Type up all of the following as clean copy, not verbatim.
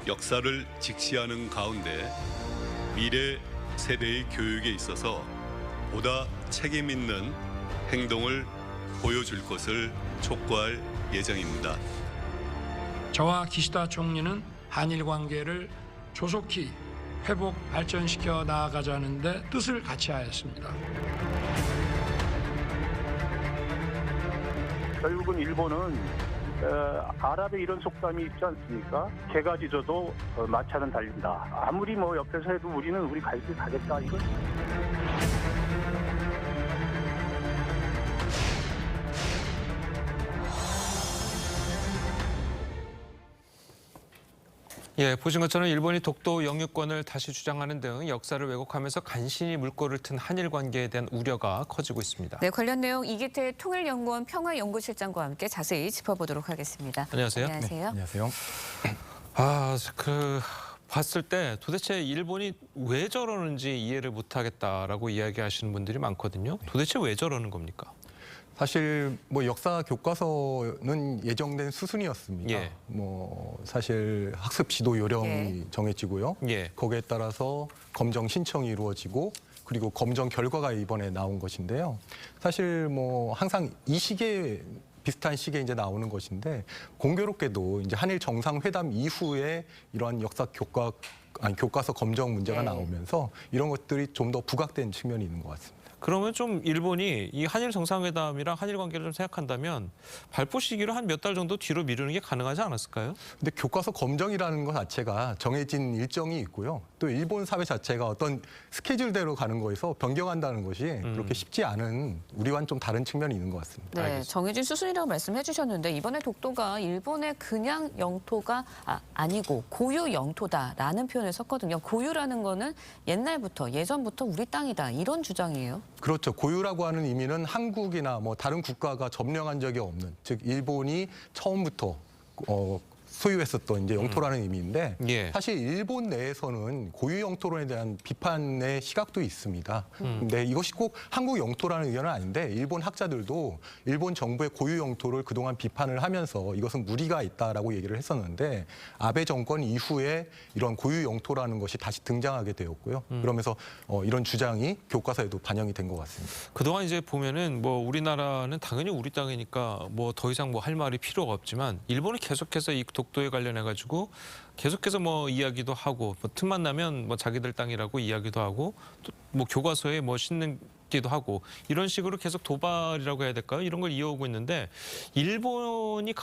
역사를 직시하는 가운데 미래 세대의 교육에 있어서 보다 책임 있는 행동을 보여줄 것을 촉구할 예정입니다. 저와 기시다 총리는 한일 관계를 조속히 회복 발전시켜 나아가자는 데 뜻을 같이 하였습니다. 결국은 일본은 아랍의 이런 속담이 있지 않습니까? 개가 짖어도 마차는 달린다. 아무리 옆에서 해도 우리는 우리 갈 길 가겠다. 이건 예, 보신 것처럼 일본이 독도 영유권을 다시 주장하는 등 역사를 왜곡하면서 간신히 물꼬를 튼 한일 관계에 대한 우려가 커지고 있습니다. 네, 관련 내용 이기태 통일연구원 평화연구실장과 함께 자세히 짚어보도록 하겠습니다. 안녕하세요. 안녕하세요. 네, 안녕하세요. 봤을 때 도대체 일본이 왜 저러는지 이해를 못하겠다라고 이야기하시는 분들이 많거든요. 도대체 왜 저러는 겁니까? 사실 역사 교과서는 예정된 수순이었습니다. 예. 사실 학습 지도 요령이 예. 정해지고요. 예. 거기에 따라서 검정 신청이 이루어지고 그리고 검정 결과가 이번에 나온 것인데요. 사실 항상 이 시기에 비슷한 시기에 이제 나오는 것인데 공교롭게도 이제 한일 정상회담 이후에 이러한 역사 교과서 검정 문제가 네. 나오면서 이런 것들이 좀 더 부각된 측면이 있는 것 같습니다. 그러면 좀 일본이 이 한일 정상회담이랑 한일 관계를 좀 생각한다면 발표 시기를 한 몇 달 정도 뒤로 미루는 게 가능하지 않았을까요? 근데 교과서 검정이라는 것 자체가 정해진 일정이 있고요. 또 일본 사회 자체가 어떤 스케줄대로 가는 거에서 변경한다는 것이 그렇게 쉽지 않은 우리와는 좀 다른 측면이 있는 것 같습니다. 네, 알겠습니다. 정해진 수순이라고 말씀해 주셨는데 이번에 독도가 일본의 그냥 영토가 아니고 고유 영토다라는 표현을 썼거든요. 고유라는 거는 옛날부터 예전부터 우리 땅이다 이런 주장이에요. 그렇죠. 고유라고 하는 의미는 한국이나 다른 국가가 점령한 적이 없는, 즉 일본이 처음부터 소유했었던 이제 영토라는 의미인데 예. 사실 일본 내에서는 고유 영토론에 대한 비판의 시각도 있습니다. 근데 이것이 꼭 한국 영토라는 의견은 아닌데 일본 학자들도 일본 정부의 고유 영토를 그동안 비판을 하면서 이것은 무리가 있다라고 얘기를 했었는데 아베 정권 이후에 이런 고유 영토라는 것이 다시 등장하게 되었고요. 그러면서 이런 주장이 교과서에도 반영이 된 것 같습니다. 그동안 이제 보면은 우리나라는 당연히 우리 땅이니까 더 이상 할 말이 필요가 없지만 일본이 계속해서 이 독도에 관련해 가지고 계속해서 이야기도 하고 틈만 나면 자기들 땅이라고 이야기도 하고 또 교과서에 싣는기도 하고 이런 식으로 계속 도발이라고 해야 될까요? 이런 걸 이어오고 있는데 일본이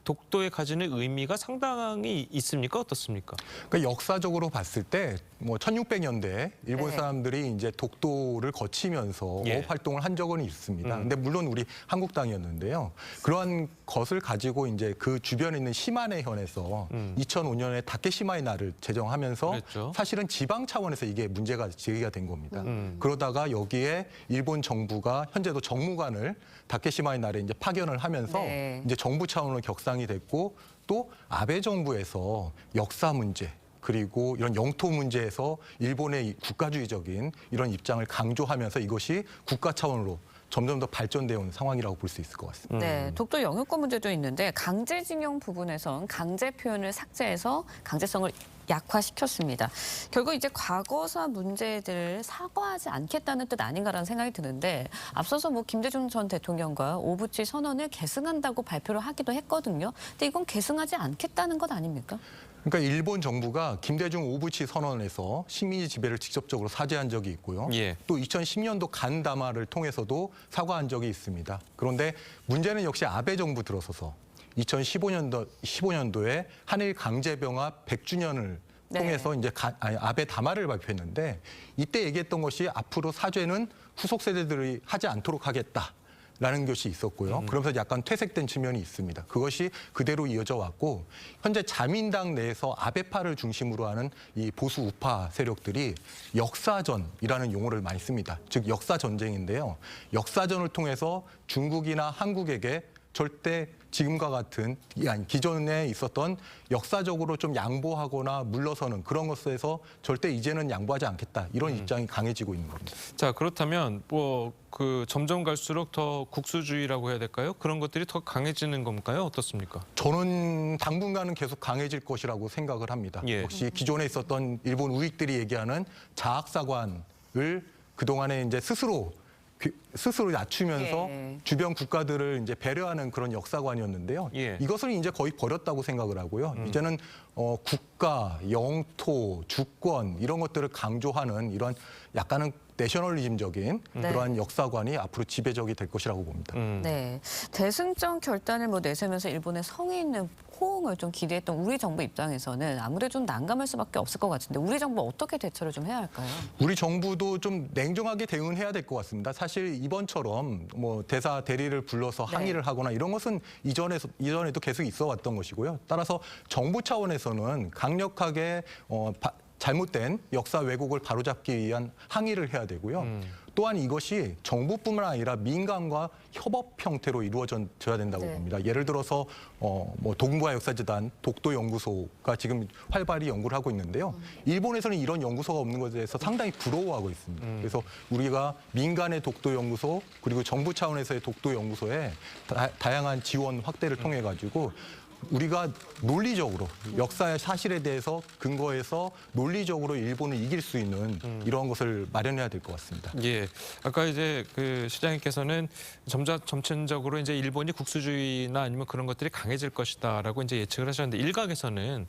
독도에 가지는 의미가 상당히 있습니까? 어떻습니까? 그러니까 역사적으로 봤을 때 1600년대 일본 네. 사람들이 이제 독도를 거치면서 예. 어업 활동을 한 적은 있습니다. 근데 물론 우리 한국 땅이었는데요. 그러한 것을 가지고 이제 그 주변에 있는 시마네 현에서 2005년에 다케시마의 날을 제정하면서 그랬죠. 사실은 지방 차원에서 이게 문제가 제기가 된 겁니다. 그러다가 여기에 일본 정부가 현재도 정무관을 다케시마의 날에 이제 파견을 하면서 네. 이제 정부 차원으로 격상이 됐고 또 아베 정부에서 역사 문제 그리고 이런 영토 문제에서 일본의 국가주의적인 이런 입장을 강조하면서 이것이 국가 차원으로 점점 더 발전되어 온 상황이라고 볼 수 있을 것 같습니다. 네, 독도 영유권 문제도 있는데 강제징용 부분에선 강제 표현을 삭제해서 강제성을 약화시켰습니다. 결국 이제 과거사 문제들을 사과하지 않겠다는 뜻 아닌가라는 생각이 드는데 앞서서 김대중 전 대통령과 오부치 선언을 계승한다고 발표를 하기도 했거든요. 근데 이건 계승하지 않겠다는 것 아닙니까? 그러니까 일본 정부가 김대중 오부치 선언에서 식민지 지배를 직접적으로 사죄한 적이 있고요. 예. 또 2010년도 간담화를 통해서도 사과한 적이 있습니다. 그런데 문제는 역시 아베 정부 들어서서 2015년도에 한일 강제병합 100주년을 네. 통해서 이제 아베 담화를 발표했는데 이때 얘기했던 것이 앞으로 사죄는 후속 세대들이 하지 않도록 하겠다. 라는 것이 있었고요. 그러면서 약간 퇴색된 측면이 있습니다. 그것이 그대로 이어져 왔고 현재 자민당 내에서 아베파를 중심으로 하는 이 보수 우파 세력들이 역사전이라는 용어를 많이 씁니다. 즉 역사 전쟁인데요. 역사전을 통해서 중국이나 한국에게 절대 지금과 같은 아니 기존에 있었던 역사적으로 좀 양보하거나 물러서는 그런 것에서 절대 이제는 양보하지 않겠다 이런 입장이 강해지고 있는 겁니다. 자, 그렇다면 뭐 그 점점 갈수록 더 국수주의라고 해야 될까요? 그런 것들이 더 강해지는 건가요? 어떻습니까? 저는 당분간은 계속 강해질 것이라고 생각을 합니다. 예. 역시 기존에 있었던 일본 우익들이 얘기하는 자학사관을 그동안에 이제 스스로 낮추면서 예. 주변 국가들을 이제 배려하는 그런 역사관이었는데요. 예. 이것을 이제 거의 버렸다고 생각을 하고요. 이제는 국가, 영토, 주권 이런 것들을 강조하는 이런 약간은 내셔널리즘적인 그러한 역사관이 앞으로 지배적이 될 것이라고 봅니다. 네, 대승적 결단을 내세우면서 일본의 성의 있는 호응을 좀 기대했던 우리 정부 입장에서는 아무래도 좀 난감할 수밖에 없을 것 같은데 우리 정부 어떻게 대처를 좀 해야 할까요? 우리 정부도 좀 냉정하게 대응해야 될 것 같습니다. 사실 이번처럼 뭐 대사 대리를 불러서 항의를 하거나 이런 것은 이전에도 계속 있어 왔던 것이고요. 따라서 정부 차원에서는 강력하게 잘못된 역사 왜곡을 바로잡기 위한 항의를 해야 되고요. 또한 이것이 정부뿐만 아니라 민간과 협업 형태로 이루어져야 된다고 네. 봅니다. 예를 들어서 뭐 동북아 역사재단 독도연구소가 지금 활발히 연구를 하고 있는데요. 일본에서는 이런 연구소가 없는 것에 대해서 상당히 부러워하고 있습니다. 그래서 우리가 민간의 독도연구소 그리고 정부 차원에서의 독도연구소에 다양한 지원 확대를 통해 가지고 우리가 논리적으로 역사의 사실에 대해서 근거해서 논리적으로 일본을 이길 수 있는 이런 것을 마련해야 될 것 같습니다. 예, 아까 이제 그 시장님께서는 점진적으로 이제 일본이 국수주의나 아니면 그런 것들이 강해질 것이다라고 이제 예측을 하셨는데 일각에서는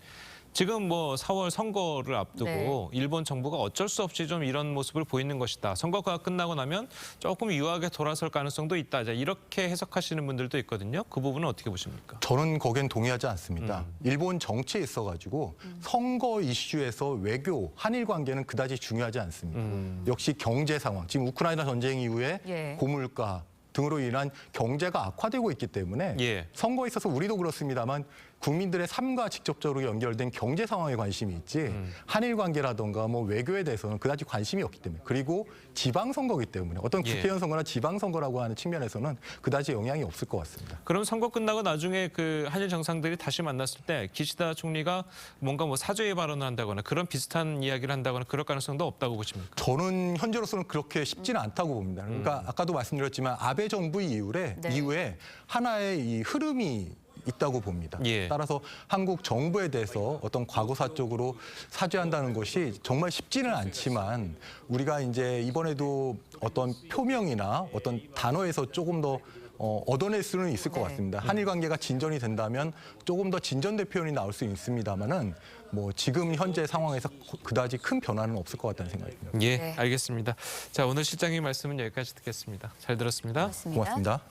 지금 뭐 4월 선거를 앞두고 네. 일본 정부가 어쩔 수 없이 좀 이런 모습을 보이는 것이다. 선거가 끝나고 나면 조금 유하게 돌아설 가능성도 있다. 자, 이렇게 해석하시는 분들도 있거든요. 그 부분은 어떻게 보십니까? 저는 거기엔 동의하지 않습니다. 일본 정치에 있어가지고 선거 이슈에서 외교, 한일 관계는 그다지 중요하지 않습니다. 역시 경제 상황, 지금 우크라이나 전쟁 이후에 예. 고물가 등으로 인한 경제가 악화되고 있기 때문에 예. 선거에 있어서 우리도 그렇습니다만 국민들의 삶과 직접적으로 연결된 경제 상황에 관심이 있지 한일 관계라든가 뭐 외교에 대해서는 그다지 관심이 없기 때문에 그리고 지방선거이기 때문에 어떤 예. 국회의원 선거나 지방선거라고 하는 측면에서는 그다지 영향이 없을 것 같습니다. 그럼 선거 끝나고 나중에 그 한일 정상들이 다시 만났을 때 기시다 총리가 뭔가 뭐 사죄의 발언을 한다거나 그런 비슷한 이야기를 한다거나 그럴 가능성도 없다고 보십니까? 저는 현재로서는 그렇게 쉽지는 않다고 봅니다. 그러니까 아까도 말씀드렸지만 아베 정부 이후에 하나의 이 흐름이 있다고 봅니다. 예. 따라서 한국 정부에 대해서 어떤 과거사적으로 사죄한다는 것이 정말 쉽지는 않지만 우리가 이제 이번에도 어떤 표명이나 어떤 단어에서 조금 더 얻어낼 수는 있을 것 같습니다. 한일 관계가 진전이 된다면 조금 더 진전된 표현이 나올 수 있습니다만은 뭐 지금 현재 상황에서 그다지 큰 변화는 없을 것 같다는 생각이 듭니다. 예, 네. 알겠습니다. 자, 오늘 실장님 말씀은 여기까지 듣겠습니다. 잘 들었습니다. 고맙습니다. 고맙습니다.